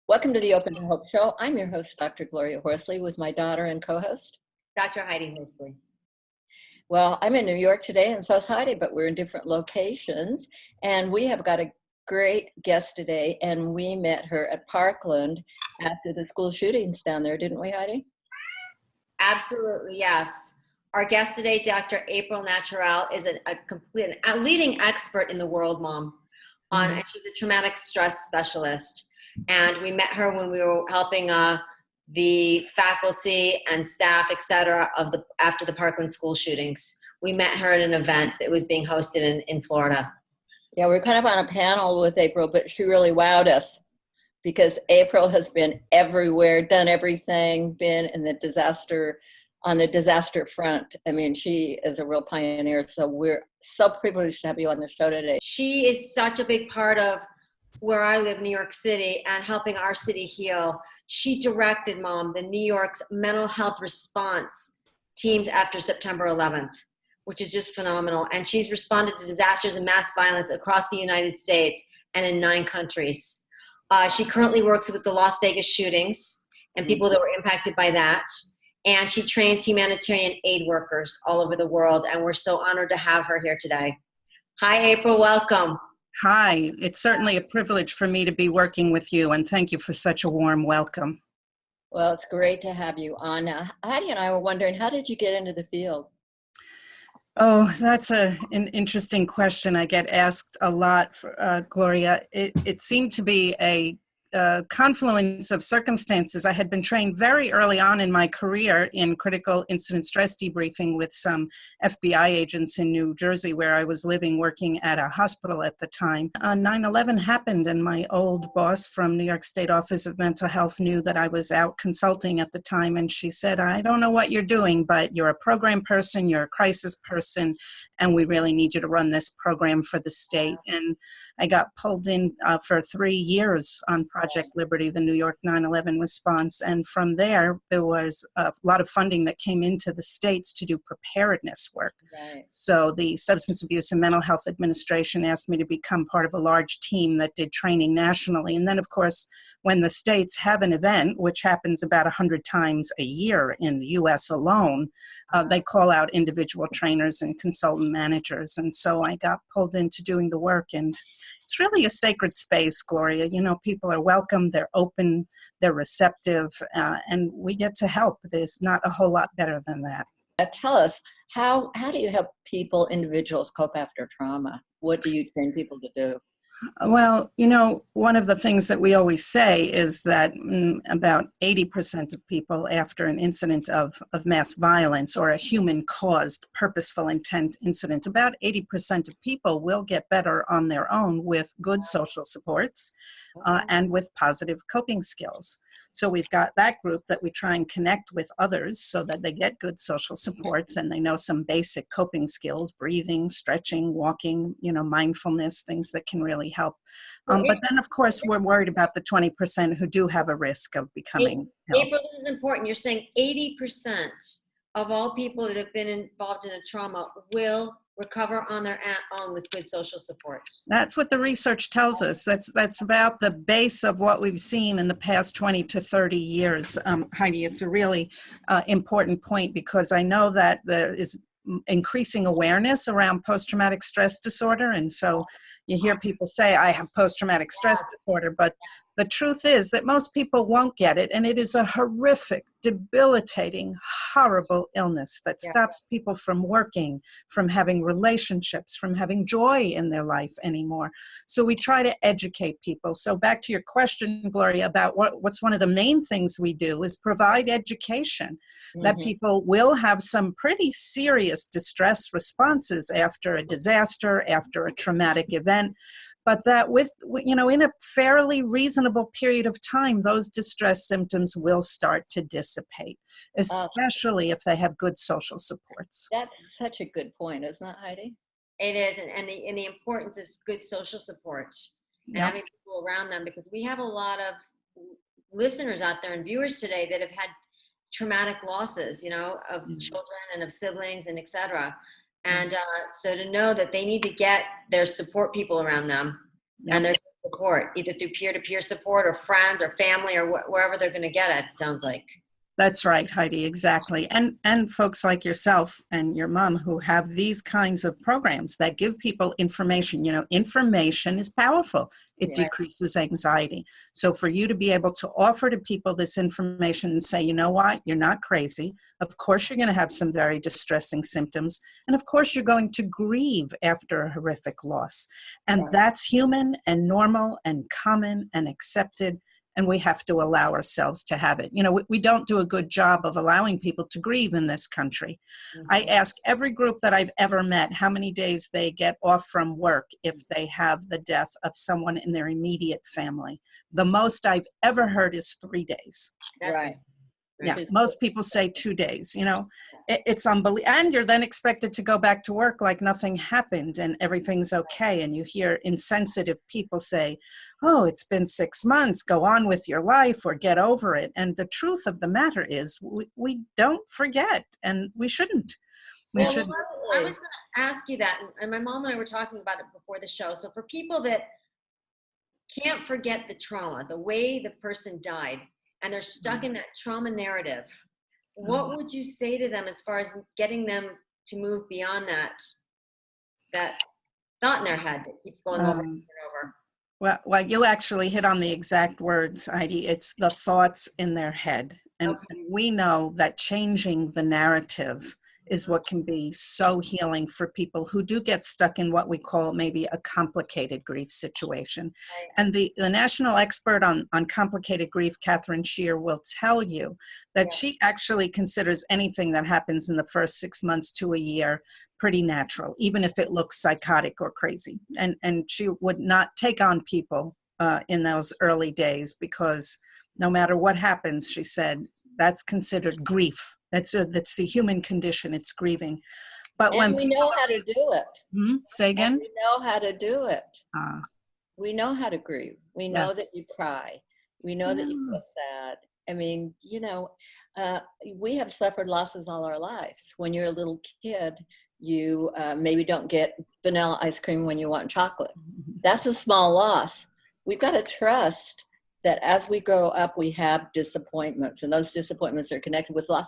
Welcome to the Open to Hope Show. I'm your host, Dr. Gloria Horsley, with my daughter and co-host, Dr. Heidi Horsley. Well, I'm in New York today, and so is Heidi, but we're in different locations. And we have got a great guest today, and we met her at Parkland after the school shootings down there, didn't we, Heidi? Absolutely, yes. Our guest today, Dr. April Naturale, is a leading expert in the world, Mom. And she's a traumatic stress specialist. And we met her when we were helping the faculty and staff, etc., after the Parkland school shootings. We met her at an event that was being hosted in Florida. Yeah, we're kind of on a panel with April, but she really wowed us because April has been everywhere, done everything, been in the disaster, on the disaster front. I mean, she is a real pioneer, so we're so privileged to have you on the show today. She is such a big part of where I live, New York City, and helping our city heal. She directed, Mom, the New York's mental health response teams after September 11th, which is just phenomenal. And she's responded to disasters and mass violence across the United States and in 9 countries. She currently works with the Las Vegas shootings and people that were impacted by that. And she trains humanitarian aid workers all over the world. And we're so honored to have her here today. Hi, April. Welcome. Hi. It's certainly a privilege for me to be working with you. And thank you for such a warm welcome. Well, it's great to have you on. Heidi and I were wondering, how did you get into the field? Oh, that's an interesting question. I get asked a lot, Gloria. It seemed to be a confluence of circumstances. I had been trained very early on in my career in critical incident stress debriefing with some FBI agents in New Jersey, where I was living, working at a hospital at the time. 9/11 happened, and my old boss from New York State Office of Mental Health knew that I was out consulting at the time, and she said, I don't know what you're doing, but you're a program person, you're a crisis person, and we really need you to run this program for the state. And I got pulled in for 3 years on Project Liberty, the New York 9/11 response. And from there was a lot of funding that came into the states to do preparedness work. Right. So the Substance Abuse and Mental Health Administration asked me to become part of a large team that did training nationally. And then, of course, when the states have an event, which happens about 100 times a year in the U.S. alone, they call out individual trainers and consultant managers. And so I got pulled into doing the work. And it's really a sacred space, Gloria. You know, people are welcome, they're open, they're receptive, and we get to help. There's not a whole lot better than that. Tell us, how do you help people, individuals, cope after trauma? What do you train people to do? Well, you know, one of the things that we always say is that about 80% of people after an incident of mass violence or a human-caused purposeful intent incident, about 80% of people will get better on their own with good social supports and with positive coping skills. So we've got that group that we try and connect with others so that they get good social supports and they know some basic coping skills, breathing, stretching, walking, you know, mindfulness, things that can really help. But then, of course, we're worried about the 20% who do have a risk of becoming ill. April, this is important. You're saying 80% of all people that have been involved in a trauma will recover on their own with good social support. That's what the research tells us. That's about the base of what we've seen in the past 20 to 30 years. Heidi, it's a really important point because I know that there is increasing awareness around post-traumatic stress disorder. And so you hear people say, I have post-traumatic stress disorder, but the truth is that most people won't get it. And it is a horrific, debilitating, horrible illness that stops people from working, from having relationships, from having joy in their life anymore. So we try to educate people. So back to your question, Gloria, about what's one of the main things we do is provide education that people will have some pretty serious distress responses after a disaster, after a traumatic event. But that with, you know, in a fairly reasonable period of time, those distress symptoms will start to dissipate, especially if they have good social supports. That's such a good point, isn't it, Heidi? It is, and the importance of good social support and having people around them, because we have a lot of listeners out there and viewers today that have had traumatic losses, you know, of children and of siblings and etc. And so to know that they need to get their support people around them and their support, either through peer-to-peer support or friends or family or wherever they're going to get it sounds like. That's right, Heidi, exactly. And folks like yourself and your mom who have these kinds of programs that give people information. You know, information is powerful. It decreases anxiety. So for you to be able to offer to people this information and say, you know what, you're not crazy. Of course, you're going to have some very distressing symptoms. And of course, you're going to grieve after a horrific loss. And that's human and normal and common and accepted. And we have to allow ourselves to have it. You know, we don't do a good job of allowing people to grieve in this country. I ask every group that I've ever met how many days they get off from work if they have the death of someone in their immediate family. The most I've ever heard is 3 days. Right. Yeah, most people say 2 days. You know, it's unbelievable. And you're then expected to go back to work like nothing happened and everything's okay. And you hear insensitive people say, oh, it's been 6 months, go on with your life or get over it. And the truth of the matter is we don't forget, and we shouldn't. We shouldn't. I was going to ask you that, and my mom and I were talking about it before the show. So for people that can't forget the trauma, the way the person died, and they're stuck in that trauma narrative, what would you say to them as far as getting them to move beyond that thought in their head that keeps going over and over? Well, you actually hit on the exact words, Heidi. It's the thoughts in their head. And we know that changing the narrative is what can be so healing for people who do get stuck in what we call maybe a complicated grief situation. And the national expert on complicated grief, Catherine Shear, will tell you that she actually considers anything that happens in the first 6 months to a year pretty natural, even if it looks psychotic or crazy. And she would not take on people in those early days, because no matter what happens, she said, that's considered grief. That's the human condition. It's grieving. But when we know how to do it. Say again? And we know how to do it. We know how to grieve. We know that you cry. We know that you feel sad. I mean, you know, we have suffered losses all our lives. When you're a little kid, you maybe don't get vanilla ice cream when you want chocolate. That's a small loss. We've got to trust that as we grow up, we have disappointments, and those disappointments are connected with loss.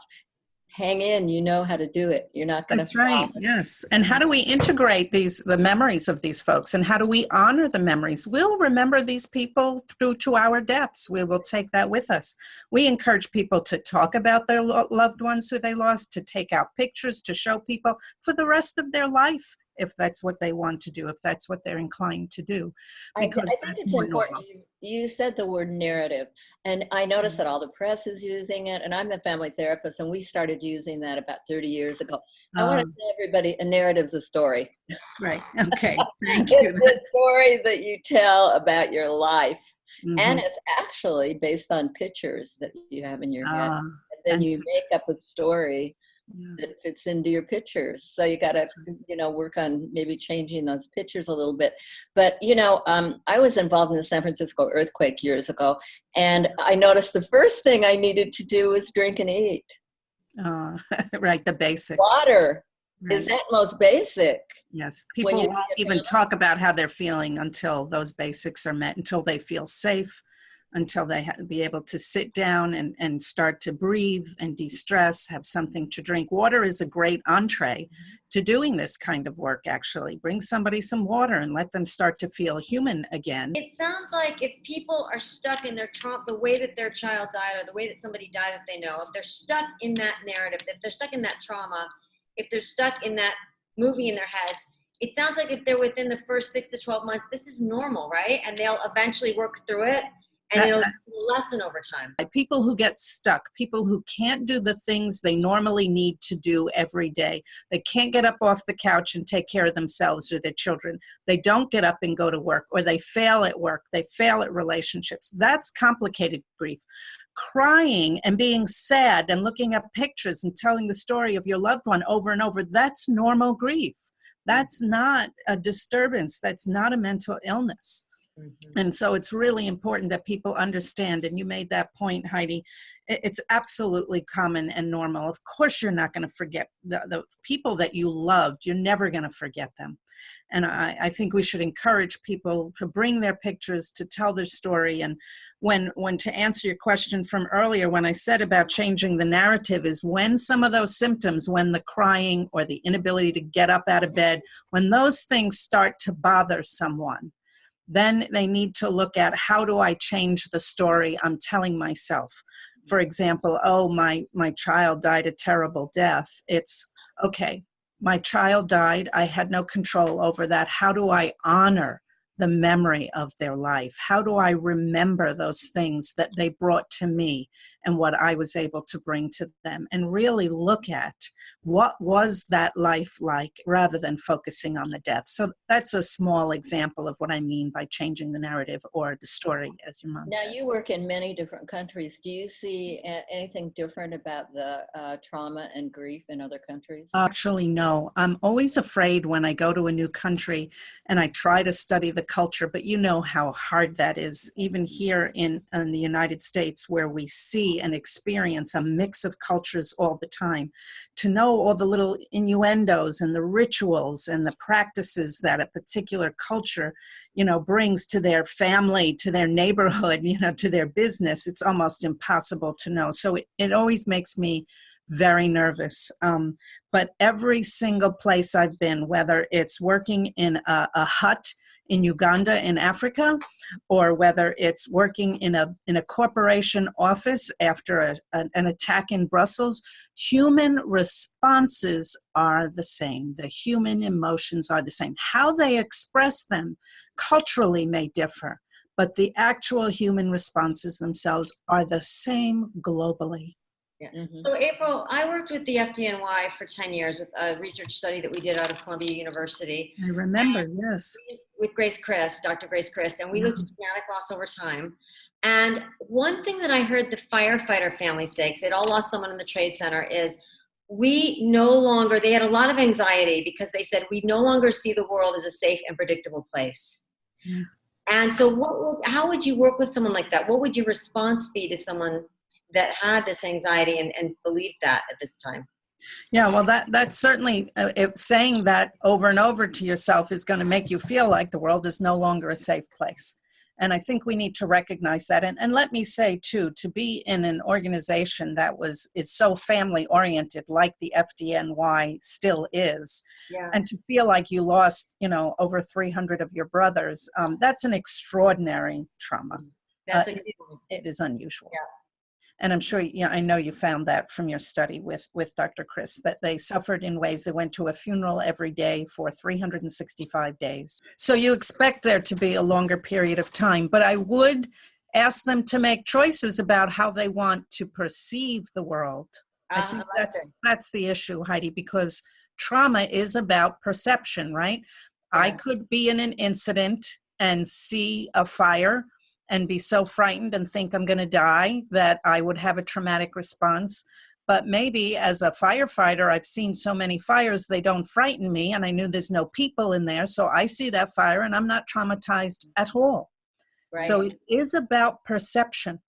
Hang in, you know how to do it. You're not going to. That's right. Yes. And how do we integrate the memories of these folks, and how do we honor the memories? We'll remember these people through to our deaths. We will take that with us. We encourage people to talk about their loved ones who they lost, to take out pictures, to show people for the rest of their life, if that's what they want to do, if that's what they're inclined to do. Because I think it's important. You said the word narrative, and I noticed that all the press is using it, and I'm a family therapist, and we started using that about 30 years ago. I want to tell everybody, a narrative's a story. Right. Okay. Thank you. It's a story that you tell about your life, and it's actually based on pictures that you have in your head. And then you make up a story that fits into your pictures. So you got to, you know, work on maybe changing those pictures a little bit. But, you know, I was involved in the San Francisco earthquake years ago, and I noticed the first thing I needed to do was drink and eat. Right, the basics. Water is that most basic. Yes, people won't even talk about how they're feeling until those basics are met, until they feel safe, until they be able to sit down and start to breathe and de-stress, have something to drink. Water is a great entree to doing this kind of work, actually. Bring somebody some water and let them start to feel human again. It sounds like if people are stuck in their trauma, the way that their child died or the way that somebody died that they know, if they're stuck in that narrative, if they're stuck in that trauma, if they're stuck in that movie in their heads, it sounds like if they're within the first 6 to 12 months, this is normal, right? And they'll eventually work through it. And it'll lessen over time. People who get stuck, people who can't do the things they normally need to do every day. They can't get up off the couch and take care of themselves or their children. They don't get up and go to work, or they fail at work. They fail at relationships. That's complicated grief. Crying and being sad and looking up pictures and telling the story of your loved one over and over, that's normal grief. That's not a disturbance. That's not a mental illness. And so it's really important that people understand, and you made that point, Heidi, it's absolutely common and normal. Of course, you're not going to forget the people that you loved. You're never going to forget them. And I think we should encourage people to bring their pictures, to tell their story. And when to answer your question from earlier, when I said about changing the narrative, is when some of those symptoms, when the crying or the inability to get up out of bed, when those things start to bother someone, then they need to look at, how do I change the story I'm telling myself? For example, oh, my child died a terrible death. It's, okay, my child died. I had no control over that. How do I honor the memory of their life? How do I remember those things that they brought to me and what I was able to bring to them? And really look at, what was that life like, rather than focusing on the death. So that's a small example of what I mean by changing the narrative, or the story, as your mom Now, said. you work in many different countries. Do you see anything different about the trauma and grief in other countries? Actually, no. I'm always afraid when I go to a new country and I try to study the culture, but you know how hard that is, even here in the United States, where we see and experience a mix of cultures all the time. To know all the little innuendos and the rituals and the practices that a particular culture, brings to their family, to their neighborhood, to their business, it's almost impossible to know. So it always makes me very nervous. But every single place I've been, whether it's working in a hut in Uganda in Africa, or whether it's working in a corporation office after an attack in Brussels, human responses are the same. The human emotions are the same. How they express them culturally may differ, but the actual human responses themselves are the same globally. Yeah. So April, I worked with the FDNY for 10 years with a research study that we did out of Columbia University. I remember, yes. With Dr. Grace Christ, and we looked at traumatic loss over time. And one thing that I heard the firefighter families say, because they'd all lost someone in the trade center, is they had a lot of anxiety because they said, we no longer see the world as a safe and predictable place. Yeah. And so how would you work with someone like that? What would your response be to someone that had this anxiety and believed that at this time? Yeah, well, that's certainly, saying that over and over to yourself is going to make you feel like the world is no longer a safe place. And I think we need to recognize that. And let me say, too, to be in an organization that is so family oriented, like the FDNY still is, yeah, and to feel like you lost, over 300 of your brothers, that's an extraordinary trauma. It is unusual. Yeah. And I'm sure, I know you found that from your study with Dr. Chris, that they suffered in ways. They went to a funeral every day for 365 days. So you expect there to be a longer period of time, but I would ask them to make choices about how they want to perceive the world. I think that's the issue, Heidi, because trauma is about perception, right? Yeah. I could be in an incident and see a fire and be so frightened and think I'm going to die that I would have a traumatic response. But maybe as a firefighter, I've seen so many fires, they don't frighten me, and I knew there's no people in there, so I see that fire and I'm not traumatized at all. Right. So it is about perception.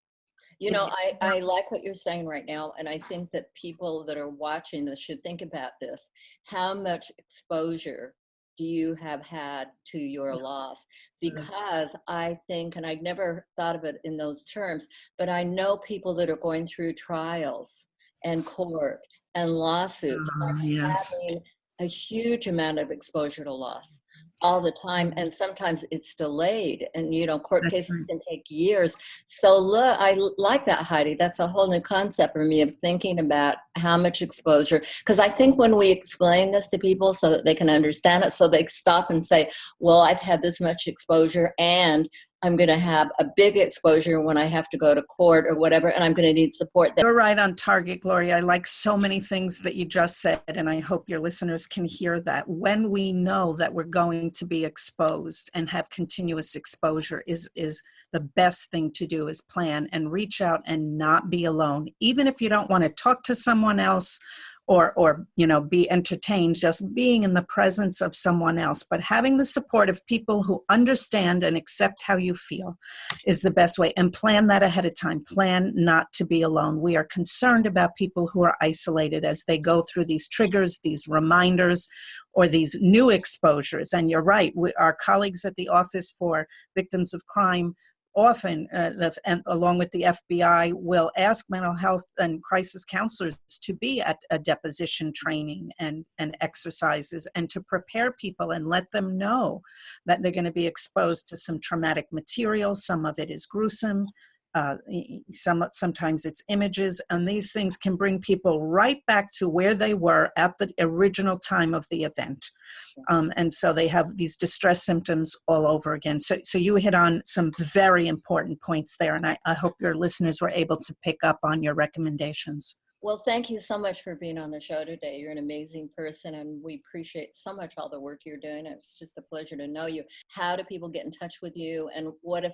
I like what you're saying right now, and I think that people that are watching this should think about this. How much exposure do you have had to your loss? Because I think, and I'd never thought of it in those terms, but I know people that are going through trials and court and lawsuits are having a huge amount of exposure to loss all the time, and sometimes it's delayed, and court cases can take years. So look, I like that, Heidi. That's a whole new concept for me of thinking about how much exposure, because I think when we explain this to people so that they can understand it, so they stop and say, well, I've had this much exposure and I'm going to have a big exposure when I have to go to court or whatever, and I'm going to need support. You're right on target, Gloria. I like so many things that you just said, and I hope your listeners can hear that. When we know that we're going to be exposed and have continuous exposure is the best thing to do, is plan and reach out and not be alone. Even if you don't want to talk to someone else, or be entertained just being in the presence of someone else. But having the support of people who understand and accept how you feel is the best way. And plan that ahead of time. Plan not to be alone. We are concerned about people who are isolated as they go through these triggers, these reminders, or these new exposures. And you're right, our colleagues at the Office for Victims of Crime often, and along with the FBI, will ask mental health and crisis counselors to be at a deposition training and exercises, and to prepare people and let them know that they're going to be exposed to some traumatic material. Some of it is gruesome. Sometimes it's images, and these things can bring people right back to where they were at the original time of the event. And so they have these distress symptoms all over again. So you hit on some very important points there, and I hope your listeners were able to pick up on your recommendations. Well, thank you so much for being on the show today. You're an amazing person, and we appreciate so much all the work you're doing. It's just a pleasure to know you. How do people get in touch with you? And what if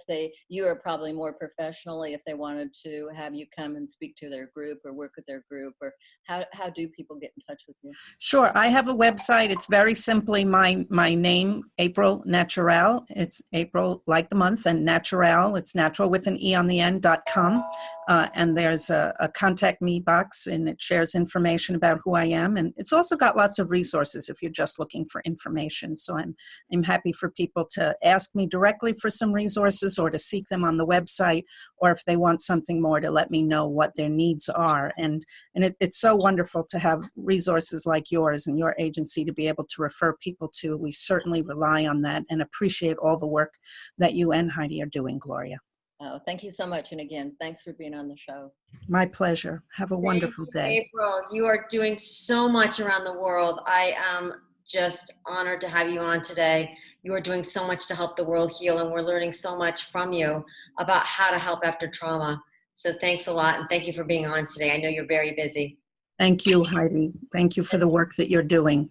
you are probably more professionally, if they wanted to have you come and speak to their group or work with their group, or how do people get in touch with you? Sure. I have a website. It's very simply my name, April Naturale. It's April like the month, and Naturale, it's natural with an E on the end.com. And there's a contact me box, and it shares information about who I am. And it's also got lots of resources if you're just looking for information. So I'm happy for people to ask me directly for some resources, or to seek them on the website, or if they want something more, to let me know what their needs are. And it's so wonderful to have resources like yours and your agency to be able to refer people to. We certainly rely on that and appreciate all the work that you and Heidi are doing, Gloria. Oh, thank you so much. And again, thanks for being on the show. My pleasure. Have a wonderful day. April, you are doing so much around the world. I am just honored to have you on today. You are doing so much to help the world heal, and we're learning so much from you about how to help after trauma. So thanks a lot, and thank you for being on today. I know you're very busy. Thank you, Heidi. Thank you for the work that you're doing.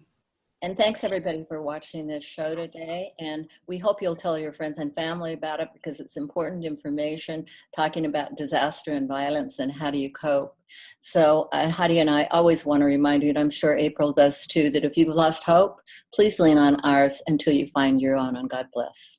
And thanks everybody for watching this show today. And we hope you'll tell your friends and family about it, because it's important information talking about disaster and violence and how do you cope. So Heidi and I always want to remind you, and I'm sure April does too, that if you've lost hope, please lean on ours until you find your own, and God bless.